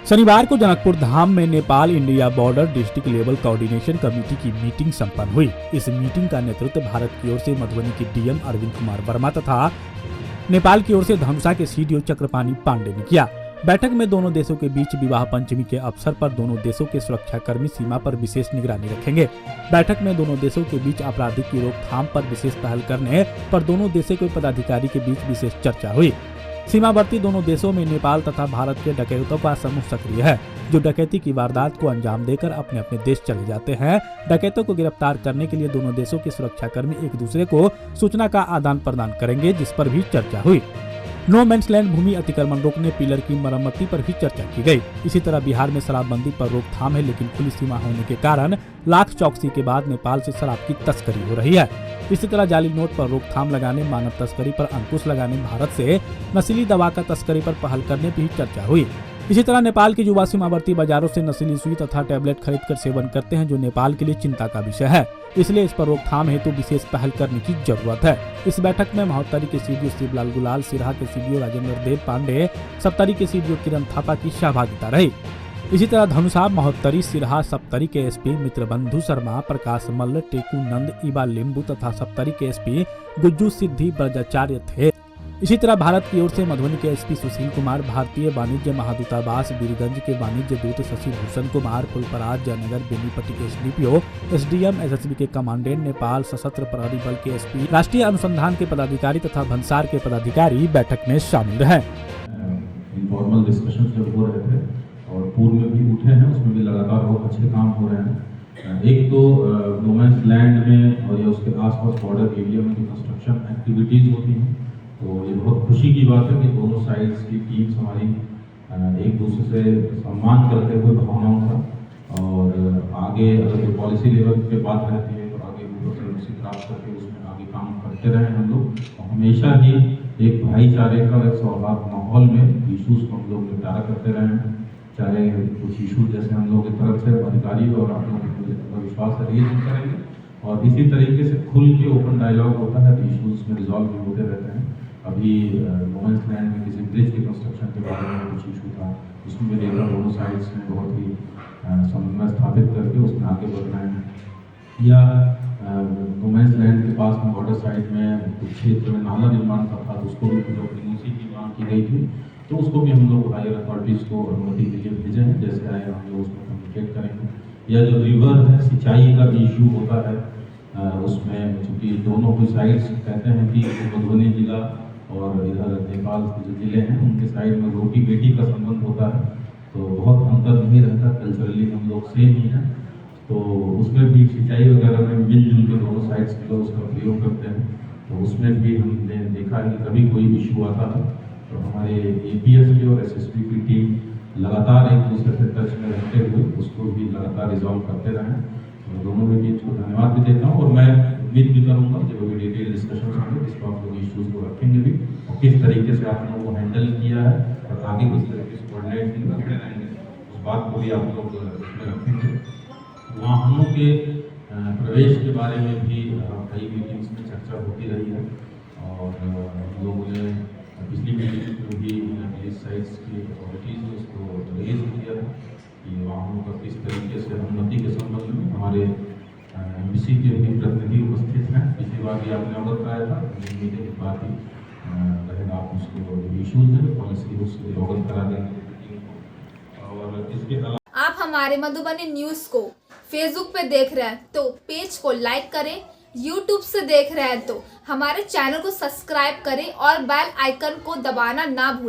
शनिवार को जनकपुर धाम में Nepal India border district level coordination committee की मीटिंग संपन्न हुई। इस मीटिंग का नेतृत्व भारत की ओर से मधुबनी के डीएम अरविंद कुमार वर्मा तथा नेपाल की ओर से धनुषा के सीडीओ चक्रपाणी पांडे ने किया। बैठक में दोनों देशों के बीच विवाह पंचमी के अवसर पर दोनों देशों के सुरक्षाकर्मी सीमा पर विशेष निगरानी रखेंगे। बैठक में दोनों देशों के बीच अपराधी की रोकथाम पर विशेष पहल करने पर दोनों देशों के पदाधिकारी के बीच विशेष चर्चा हुई। सीमावर्ती दोनों देशों में नेपाल तथा भारत के डकैतों का समूह सक्रिय है, जो डकैती की वारदात को अंजाम देकर अपने अपने देश चले जाते हैं। डकैतों को गिरफ्तार करने के लिए दोनों देशों के सुरक्षाकर्मी एक दूसरे को सूचना का आदान प्रदान करेंगे, जिस पर भी चर्चा हुई। नो मैंस लैंड भूमि अतिक्रमण रोकने पिलर की मरम्मती पर भी चर्चा की गई। इसी तरह बिहार में शराबबंदी पर रोकथाम है, लेकिन खुली सीमा होने के कारण लाख चौकसी के बाद नेपाल से शराब की तस्करी हो रही है। इसी तरह जाली नोट पर रोकथाम लगाने, मानव तस्करी पर अंकुश लगाने, भारत से नशीली दवा का तस्करी पर पहल करने पर भी चर्चा हुई। इसी तरह नेपाल के युवा सीमावर्ती बाजारों से नशीली सुई तथा टैबलेट खरीदकर सेवन करते हैं, जो नेपाल के लिए चिंता का विषय है। इसलिए इस पर रोकथाम हेतु विशेष पहल करने की जरूरत है। इस बैठक में महोत्तरी के सीडीओ शिवलाल गुलाल, सिरहा के सीडीओ राजेंद्र देव पांडे, सप्तरी के सीडीओ किरण थापा की सहभागिता रही। इसी तरह धनुषा, महोत्तरी, सिरहा, सप्तरी के एसपी मित्रबंधु शर्मा, प्रकाश मल्ल, टेकू नंद, इबा लिम्बू तथा सप्तरी के एसपी गुज्जू सिद्धि ब्रजाचार्य थे। इसी तरह भारत की ओर से मधुबनी के एसपी सुशील कुमार, भारतीय वाणिज्य महादूतावास वीरगंज के वाणिज्य दूत शशि भूषण कुमार, फुलपराज, जयनगर, बेनीपट्टी के एसडीपीओ, एसडीएम, एसएसबी के कमांडेंट, नेपाल सशस्त्र प्रहरी बल के एसपी, राष्ट्रीय अनुसंधान के पदाधिकारी तथा भंसार के पदाधिकारी बैठक में शामिल रहे। इनफॉर्मल डिस्कशंस जब हो रहे थे और पूर्व में भी उठे हैं, उसमें भी लगातार बहुत अच्छे काम हो रहे हैं। एक तो नो मैंस लैंड में और या उसके आसपास बॉर्डर एरिया में जो कंस्ट्रक्शन एक्टिविटीज होती हैं, तो ये बहुत खुशी की बात है कि दोनों साइड्स की टीम्स हमारी एक दूसरे से सम्मान करते हुए भावनाओं का और आगे अगर कोई पॉलिसी लेवल पे बात रहती है तो आगे ऊपर प्राप्त करके उसमें आगे काम करते रहे हम लोग। और हमेशा ही एक भाईचारे का एक सौहार्द माहौल में इशूज़ को हम लोग निपटारा करते रहे हैं, चाहे कुछ इशू जैसे हम लोग की तरफ से अधिकारी और आप लोगों को विश्वास है रेज करेंगे और इसी तरीके से खुल के ओपन डायलॉग होता है तो इशूज़ में रिजॉल्व भी होते रहते हैं। अभी नो मैंस लैंड में किसी ब्रिज के कंस्ट्रक्शन के बारे में कुछ इशू था, उसमें भी देखा दोनों साइड्स में बहुत ही समन्वय स्थापित करके उसमें आगे बढ़ रहे हैं। या नो मैंस लैंड के पास में बॉर्डर साइड में कुछ क्षेत्र में नाला निर्माण का था, तो उसको भी एनओसी की मांग की गई थी, तो उसको भी हम लोग हायर अथॉरिटीज़ को अनुमति के लिए भेजे हैं। जैसे आए हम लोग उसमें कम्युनिकेट करेंगे। या जो रिवर है, सिंचाई का भी इशू होता है, उसमें चूँकि दोनों कोई साइड्स कहते हैं कि मधुबनी जिला और इधर नेपाल के जो जिले हैं उनके साइड में रोटी बेटी का संबंध होता है, तो बहुत अंतर नहीं रहता, कल्चरली हम लोग सेम ही हैं। तो उसमें भी सिंचाई वगैरह में मिलजुल के दोनों साइड्स के लोग उसका प्रयोग करते हैं, तो उसमें भी हमने देखा है कि कभी कोई इशू आता है तो हमारे एपीएस की और एसएसपी की टीम लगातार एक दूसरे से टच में रहते हुए उसको भी लगातार रिजॉल्व करते रहे। तो दोनों भी टीम्स को धन्यवाद भी देता हूँ और मैं उम्मीद भी करूँगा जब अभी डिटेल डिस्कशन होंगे इस पर आप लोग इशूज़ को रखेंगे भी और किस तरीके से आप लोगों को हैंडल किया है और आगे किस तरीके से कोऑर्डिनेट करते रहेंगे उस बात को भी आप लोग उसमें रखेंगे। वाहनों के प्रवेश के बारे में भी कई मीटिंग्स में चर्चा होती रही है और हम लोगों ने पिछली मीटिंग में भी इस साइड्स की अथॉरिटीज़ ने उसको रेज किया है कि वाहनों का किस तरीके से अनुमति के संबंध में हमारे एमबीसी के भी प्रतिनिधि उपस्थित हैं। पिछली बार भी आपने अवगत कराया था, मीटिंग के बाद ही रहेगा, आप उसको इशूज़ हैं पॉलिसी उससे अवगत करा देंगे। और इसके अलावा आप हमारे मधुबनी न्यूज को फेसबुक पे देख रहे हैं तो पेज को लाइक करें, यूट्यूब से देख रहे हैं तो हमारे चैनल को सब्सक्राइब करें और बेल आइकन को दबाना ना भूलें।